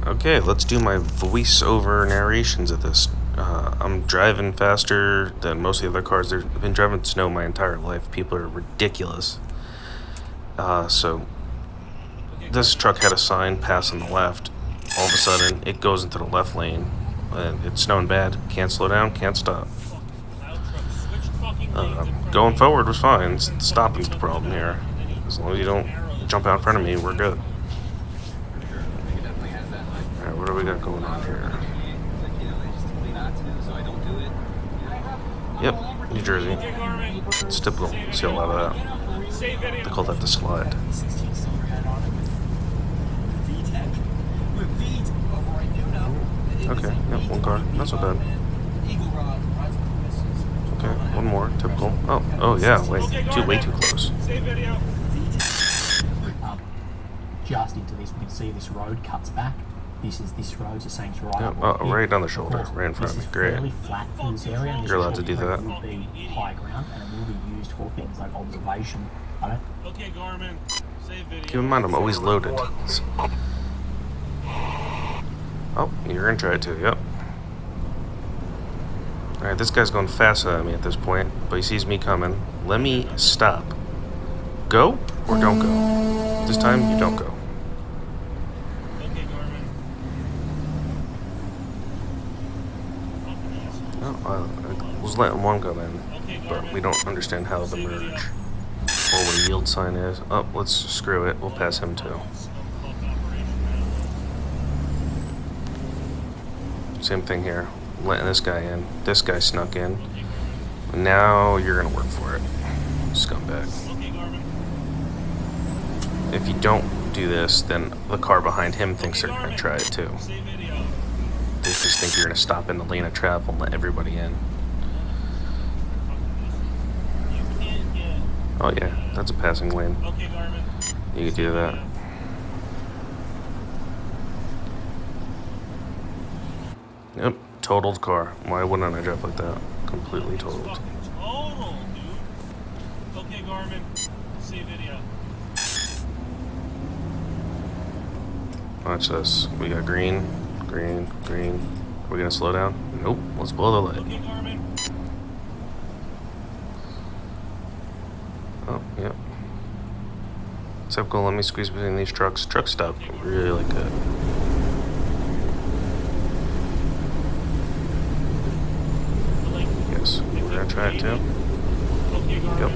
Okay, let's do my voiceover narrations of this. I'm driving faster than most of the other cars. I've been driving snow my entire life. People are ridiculous. So this truck had a sign pass on the left. All of a sudden, it goes into the left lane. And it's snowing bad. Can't slow down, can't stop. Going forward was fine. Stopping's the problem here. As long as you don't jump out in front of me, we're good. Alright, what do we got going on here? Yep, New Jersey. It's typical. See a lot of that. They call that the slide. Okay, yep, one car. Not so bad. Okay, one more. Typical. Oh yeah, way too close. Just into this, we can see this road cuts back. This road's the same right. Yeah, right on the shoulder, right in front of me. Great. Fairly flat in this area. You're allowed to do that. It will be high ground and it will be used for things like observation. Okay, Garmin. Save video. Keep in mind, I'm always loaded. Oh, you're gonna try it too. Yep. Alright, this guy's going faster than me at this point, but he sees me coming. Let me stop. Go or don't go? This time, you don't go. Okay, Garmin. I was letting one go in, but we don't understand how the merge or what a yield sign is. Oh, let's screw it. We'll pass him too. Same thing here. Letting this guy in. This guy snuck in. Now you're gonna work for it, scumbag. If you don't do this, then the car behind him thinks they're gonna try it too. They just think you're gonna stop in the lane of travel and let everybody in. Oh yeah, that's a passing lane. You could do that. Yep, totaled car. Why wouldn't I drive like that? Completely totaled. Total, dude. Okay, Garmin. Save video. Watch this. We got green, green, green. Are we gonna slow down? Nope. Let's blow the light. Okay, Garmin. Oh, yep. Typical. Let me squeeze between these trucks. Truck stop really good. Yes, we're gonna try it too. Yep.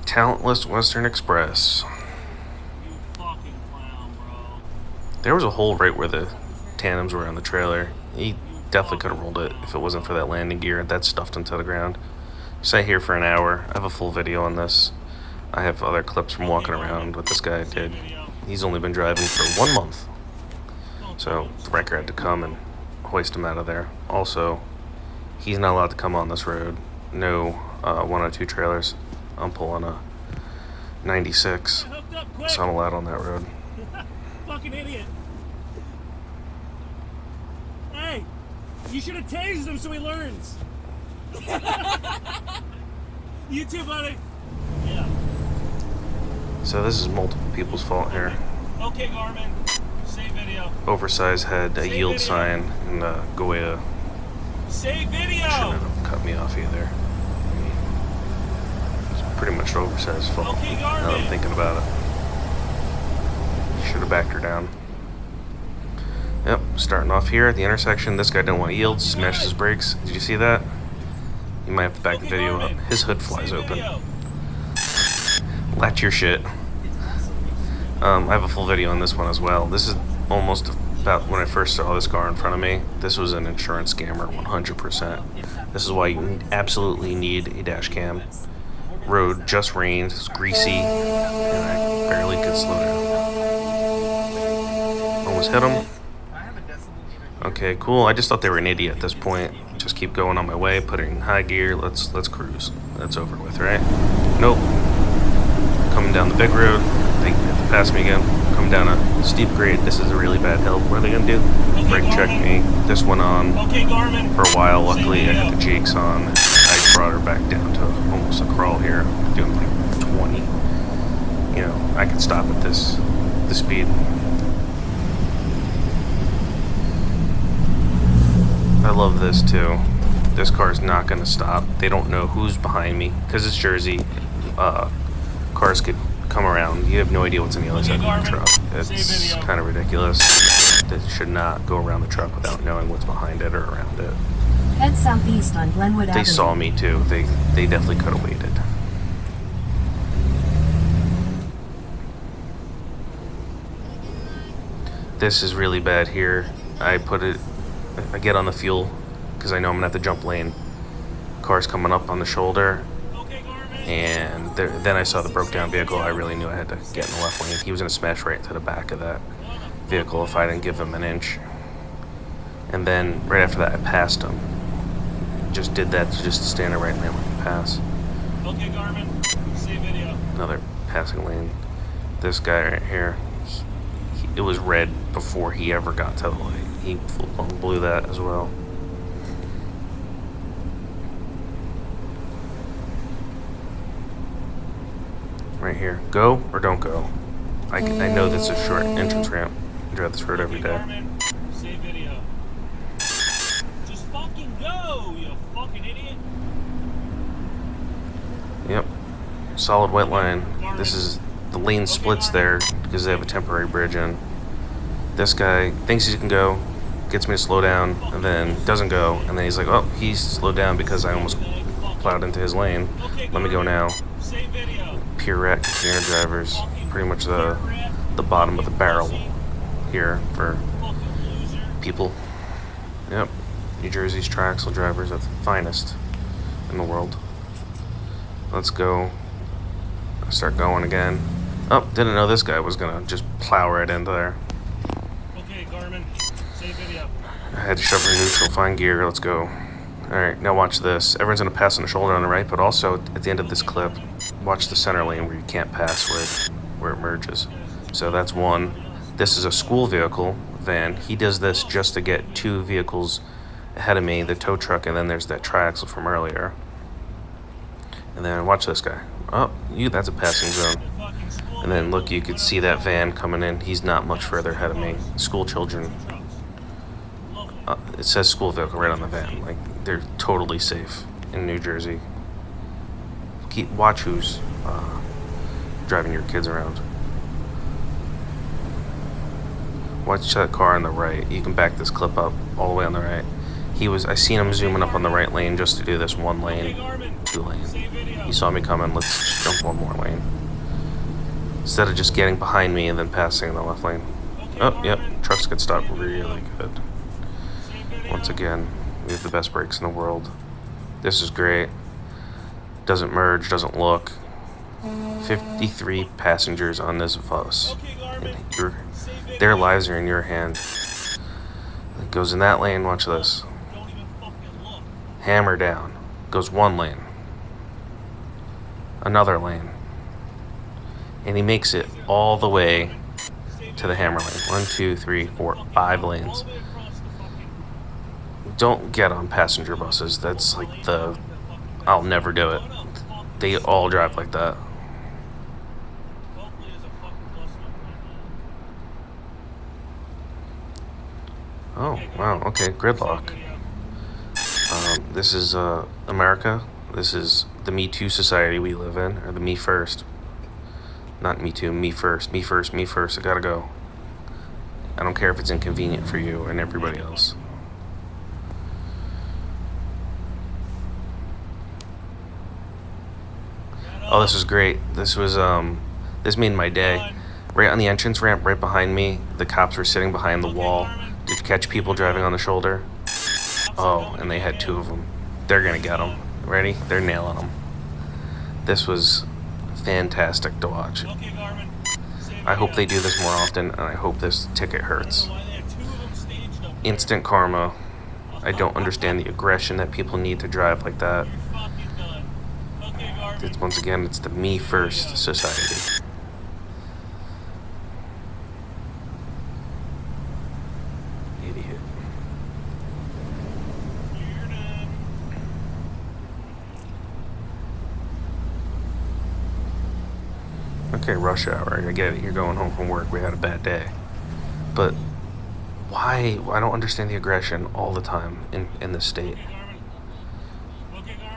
Talentless Western Express. You fucking clown, bro. There was a hole right where the tandems were on the trailer. He definitely could have rolled it if it wasn't for that landing gear. That stuffed into the ground. Sat here for an hour. I have a full video on this. I have other clips from walking around what this guy did. He's only been driving for 1 month. So the wrecker had to come and hoist him out of there. Also, he's not allowed to come on this road. No 102 trailers. I'm pulling a 96, so I'm allowed on that road. Fucking idiot. Hey, you should have tased him so he learns. You too, buddy. Yeah. So this is multiple people's fault here. Okay, Garmin. Save video. Oversized had a yield sign and Goya Save video. shouldn't have cut me off either. I mean, it's pretty much Oversized's fault. Okay, Now that I'm Garmin. thinking about it. Should have backed her down. Yep, starting off here at the intersection. This guy didn't want to yield, smashed his brakes. Did you see that? You might have to back the video up. His hood flies open. Latch your shit. I have a full video on this one as well. This is almost about when I first saw this car in front of me. This was an insurance scammer, 100%. This is why you absolutely need a dash cam. Road just rained, it's greasy, and I barely could slow down. Almost hit him. Okay, cool. I just thought they were an idiot at this point. Just keep going on my way, putting high gear. Let's cruise. That's over with, right? Nope. Coming down the big road. They have to pass me again. Coming down a steep grade. This is a really bad hill. What are they gonna do? Brake check me. This went on for a while. Luckily, I had the Jakes on. I brought her back down to almost a crawl here. Doing like 20. You know, I could stop at this the speed. I love this too. This car's not going to stop. They don't know who's behind me because it's Jersey. Cars could come around. You have no idea what's on the other side of the truck. It's kind of ridiculous. They should not go around the truck without knowing what's behind it or around it. Head southeast on Glenwood Avenue. They saw me too. They definitely could have waited. This is really bad here. I get on the fuel because I know I'm gonna have to jump lane. Car's coming up on the shoulder, and then I saw the broke down vehicle. I really knew I had to get in the left lane. He was gonna smash right into the back of that vehicle if I didn't give him an inch. And then right after that, I passed him. Just did that just to stay in the right lane when he pass. Okay, Garmin, save video. Another passing lane. This guy right here, it was red before he ever got to the light. He full-blown blew that as well. Right here. Go or don't go. I know this is a short entrance ramp. I drive this road every day. Garmin, save video. Just fucking go, you fucking idiot. Yep. Solid white line. This is the lane splits there because they have a temporary bridge in. This guy thinks he can go, gets me to slow down, and then doesn't go, and then he's like, oh, he's slowed down because I almost plowed into his lane. Let me go now. Save video. Pure rat container drivers. Pretty much the bottom of the barrel here for people. Yep. New Jersey's triaxle drivers are the finest in the world. Let's go. Start going again. Oh, didn't know this guy was gonna just plow right into there. Okay, Garmin, save video. I had to shove her neutral, find gear, let's go. Alright, now watch this. Everyone's gonna pass on the shoulder on the right, but also at the end of this clip, watch the center lane where you can't pass where it merges. So that's one. This is a school vehicle van. He does this just to get two vehicles ahead of me, the tow truck, and then there's that triaxle from earlier. And then watch this guy. Oh, that's a passing zone. And then look, you could see that van coming in. He's not much further ahead of me. School children. It says school vehicle right on the van. Like, they're totally safe in New Jersey. Watch who's driving your kids around. Watch that car on the right. You can back this clip up all the way on the right. I seen him zooming up on the right lane just to do this one lane, two lane. He saw me coming, let's jump one more lane. Instead of just getting behind me and then passing in the left lane. Oh, yep, trucks could stop really good. Once again, we have the best brakes in the world. This is great. Doesn't merge, doesn't look. 53 passengers on this bus. Their lives are in your hand. It goes in that lane, watch this. Hammer down. Goes one lane. Another lane. And he makes it all the way to the hammer lane. 1, 2, 3, 4, 5 lanes. Don't get on passenger buses. That's like I'll never do it. They all drive like that. Oh, wow, okay, gridlock. This is America. This is the Me Too society we live in, or the Me First. Not Me Too, Me First, Me First, Me First, I gotta go. I don't care if it's inconvenient for you and everybody else. Oh, this was great. This made my day. Right on the entrance ramp, right behind me, the cops were sitting behind the wall to catch people driving on the shoulder. Oh, and they had 2 of them. They're gonna get them. Ready? They're nailing them. This was fantastic to watch. I hope they do this more often, and I hope this ticket hurts. Instant karma. I don't understand the aggression that people need to drive like that. Once again, it's the Me First society. Idiot. Okay, Okay, rush hour. I get it. You're going home from work. We had a bad day. But why? I don't understand the aggression all the time in this state.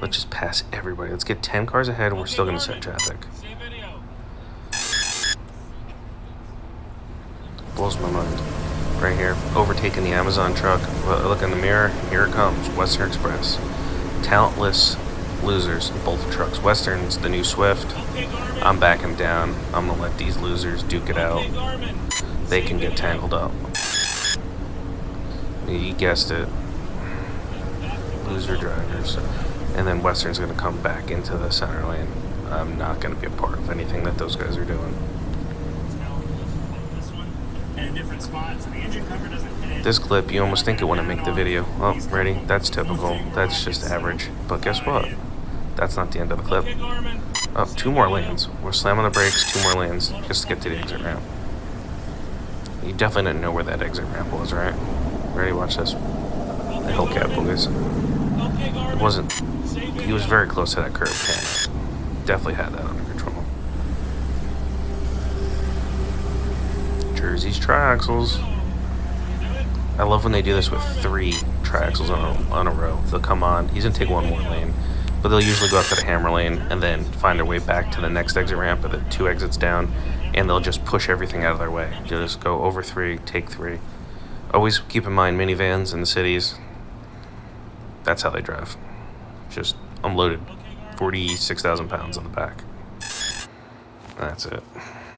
Let's just pass everybody. Let's get 10 cars ahead and we're still going to set traffic. Blows my mind. Right here, overtaking the Amazon truck. Look in the mirror, and here it comes. Western Express. Talentless losers in both trucks. Western's the new Swift. I'm backing down. I'm going to let these losers duke it out. They can get tangled up. You guessed it. Loser drivers. And then Western's going to come back into the center lane. I'm not going to be a part of anything that those guys are doing. This clip, you almost think it wouldn't make the video. Oh, ready? That's typical. That's just average. But guess what? That's not the end of the clip. Oh, 2 more lanes. We're slamming the brakes, 2 more lanes, just to get to the exit ramp. You definitely didn't know where that exit ramp was, right? Ready? Watch this. The Hellcat boys. It wasn't... He was very close to that curb. Definitely had that under control. Jersey's triaxles. I love when they do this with 3 triaxles on a row. They'll come on. He's going to take 1 more lane. But they'll usually go up to the hammer lane and then find their way back to the next exit ramp with the 2 exits down. And they'll just push everything out of their way. They'll just go over 3, take 3. Always keep in mind minivans in the cities. That's how they drive. Just unloaded 46,000 pounds on the back. That's it.